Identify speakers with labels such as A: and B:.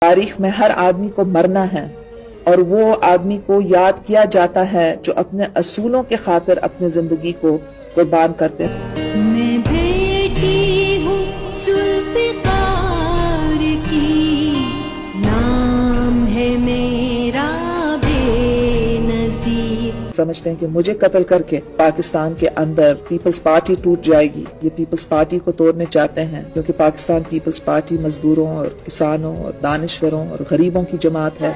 A: तारीख में हर आदमी को मरना है और वो आदमी को याद किया जाता है जो अपने असूलों के खातिर अपनी जिंदगी को कुर्बान करते हैं।
B: मैं बेटी हूँ जुल्फ़िकार की, नाम है मेरा बेनज़ीर।
A: समझते हैं कि मुझे कत्ल करके पाकिस्तान के अंदर पीपल्स पार्टी टूट जाएगी। ये पीपल्स पार्टी को तोड़ने चाहते हैं क्योंकि पाकिस्तान पीपल्स पार्टी मजदूरों और किसानों और दानिश्वरों और गरीबों की जमात है।